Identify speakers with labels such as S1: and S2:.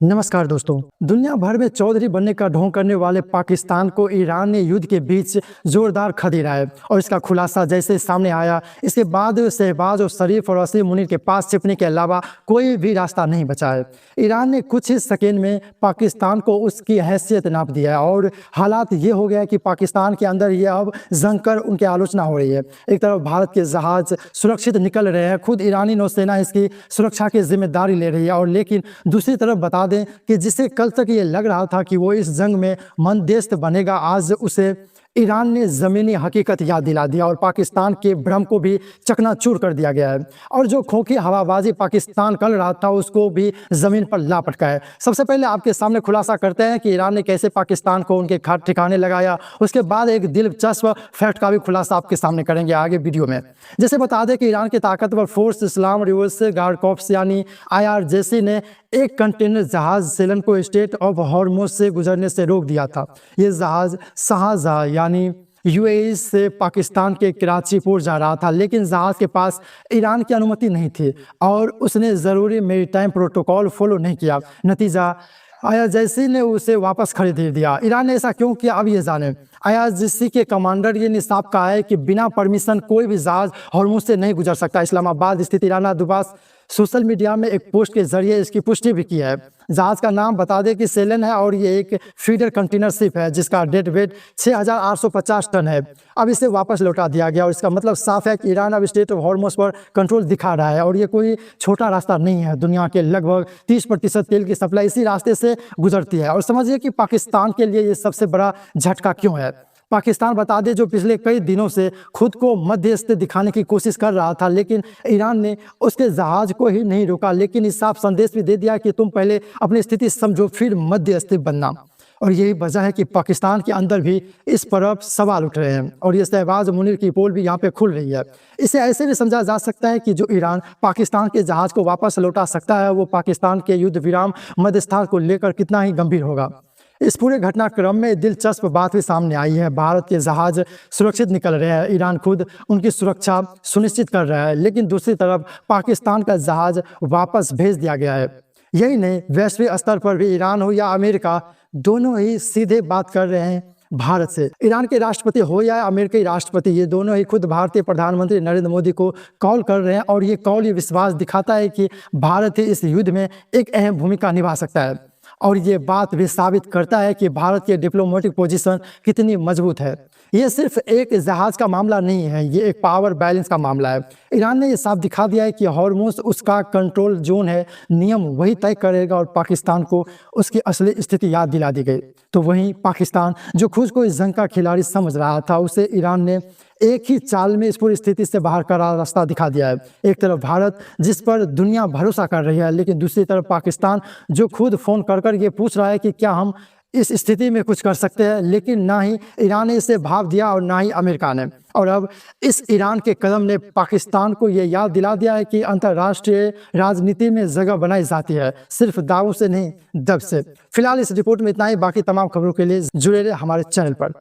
S1: नमस्कार दोस्तों। दुनिया भर में चौधरी बनने का ढोंग करने वाले पाकिस्तान को ईरान ने युद्ध के बीच जोरदार खदेड़ा है और इसका खुलासा जैसे सामने आया, इसके बाद शहबाज और शरीफ और असीम मुनीर के पास छिपने के अलावा कोई भी रास्ता नहीं बचा है। ईरान ने कुछ ही सेकेंड में पाकिस्तान को उसकी हैसियत नाप दिया है और हालात ये हो गया है कि पाकिस्तान के अंदर ये अब जंग कर उनकी आलोचना हो रही है। एक तरफ भारत के जहाज सुरक्षित निकल रहे हैं, खुद ईरानी नौसेना इसकी सुरक्षा की जिम्मेदारी ले रही है, और लेकिन दूसरी तरफ बता दें कि जिसे कल तक ये लग रहा था कि वो इस जंग में मंदस्त बनेगा, आज उसे ईरान ने ज़मीनी हकीकत याद दिला दिया और पाकिस्तान के भ्रम को भी चकनाचूर कर दिया गया है। और जो खोखी हवाबाजी पाकिस्तान कर रहा था उसको भी ज़मीन पर ला पटका है। सबसे पहले आपके सामने खुलासा करते हैं कि ईरान ने कैसे पाकिस्तान को उनके ठिकाने लगाया। उसके बाद एक दिलचस्प फैक्ट का भी खुलासा आपके सामने करेंगे आगे वीडियो में। जैसे बता दें कि ईरान के ताकतवर फोर्स इस्लाम रिवोल्यूशनरी गार्ड कॉर्प्स यानी IRGC ने एक कंटेनर जहाज सेलन को स्ट्रेट ऑफ हॉर्मुज से गुजरने से रोक दिया था। ये जहाज शारजाह यानी UAE से पाकिस्तान के कराची पोर्ट जा रहा था, लेकिन जहाज के पास ईरान की अनुमति नहीं थी और उसने ज़रूरी मेरीटाइम प्रोटोकॉल फॉलो नहीं किया। नतीजा IRGC ने उसे वापस खरीद दिया। ईरान ने ऐसा क्यों किया, अब ये जाने। IRGC के कमांडर ये निसाब कहा है कि बिना परमिशन कोई भी जहाज हॉर्मुज से नहीं गुजर सकता। इस्लामाबाद स्थित ईराना दुबास सोशल मीडिया में एक पोस्ट के जरिए इसकी पुष्टि भी की है। जहाज का नाम बता दें कि सेलन है और ये एक फीडर कंटेनर शिप है जिसका डेड वेट 6850 टन है। अब इसे वापस लौटा दिया गया और इसका मतलब साफ है कि ईरान अब स्ट्रेट ऑफ हॉर्मुज पर कंट्रोल दिखा रहा है और ये कोई छोटा रास्ता नहीं है। दुनिया के लगभग 30% तेल की सप्लाई इसी रास्ते से गुजरती है। और समझिए कि पाकिस्तान के लिए ये सबसे बड़ा झटका क्यों है। पाकिस्तान बता दे जो पिछले कई दिनों से खुद को मध्यस्थ दिखाने की कोशिश कर रहा था, लेकिन ईरान ने उसके जहाज को ही नहीं रोका, लेकिन इस साफ संदेश भी दे दिया कि तुम पहले अपनी स्थिति समझो फिर मध्यस्थ बनना। और यही वजह है कि पाकिस्तान के अंदर भी इस पर सवाल उठ रहे हैं और ये शहबाज मुनीर की पोल भी यहाँ पे खुल रही है। इसे ऐसे भी समझा जा सकता है कि जो ईरान पाकिस्तान के जहाज को वापस लौटा सकता है वो पाकिस्तान के युद्ध विराम मध्यस्थता को लेकर कितना ही गंभीर होगा। इस पूरे घटनाक्रम में दिलचस्प बात भी सामने आई है। भारत के जहाज सुरक्षित निकल रहे हैं, ईरान खुद उनकी सुरक्षा सुनिश्चित कर रहा है, लेकिन दूसरी तरफ पाकिस्तान का जहाज वापस भेज दिया गया है। यही नहीं, वैश्विक स्तर पर भी ईरान हो या अमेरिका, दोनों ही सीधे बात कर रहे हैं भारत से। ईरान के राष्ट्रपति हो या अमेरिकी राष्ट्रपति, ये दोनों ही खुद भारतीय प्रधानमंत्री नरेंद्र मोदी को कॉल कर रहे हैं और ये कॉल ये विश्वास दिखाता है कि भारत ही इस युद्ध में एक अहम भूमिका निभा सकता है। और ये बात भी साबित करता है कि भारत की डिप्लोमेटिक पोजीशन कितनी मजबूत है। ये सिर्फ एक जहाज का मामला नहीं है, ये एक पावर बैलेंस का मामला है। ईरान ने ये साफ दिखा दिया है कि हॉर्मुज उसका कंट्रोल जोन है, नियम वही तय करेगा और पाकिस्तान को उसकी असली स्थिति याद दिला दी गई। तो वहीं पाकिस्तान जो खुद को इस जंग का खिलाड़ी समझ रहा था, उसे ईरान ने एक ही चाल में इस पूरी स्थिति से बाहर का रास्ता दिखा दिया है। एक तरफ भारत जिस पर दुनिया भरोसा कर रही है, लेकिन दूसरी तरफ पाकिस्तान जो खुद फोन कर ये पूछ रहा है कि क्या हम इस स्थिति में कुछ कर सकते हैं, लेकिन ना ही ईरान ने इसे भाव दिया और ना ही अमेरिका ने। और अब इस ईरान के कदम ने पाकिस्तान को ये याद दिला दिया है कि अंतर्राष्ट्रीय राजनीति में जगह बनाई जाती है, सिर्फ दावों से नहीं, दब से। फिलहाल इस रिपोर्ट में इतना ही। बाकी तमाम खबरों के लिए जुड़े रहे हमारे चैनल पर।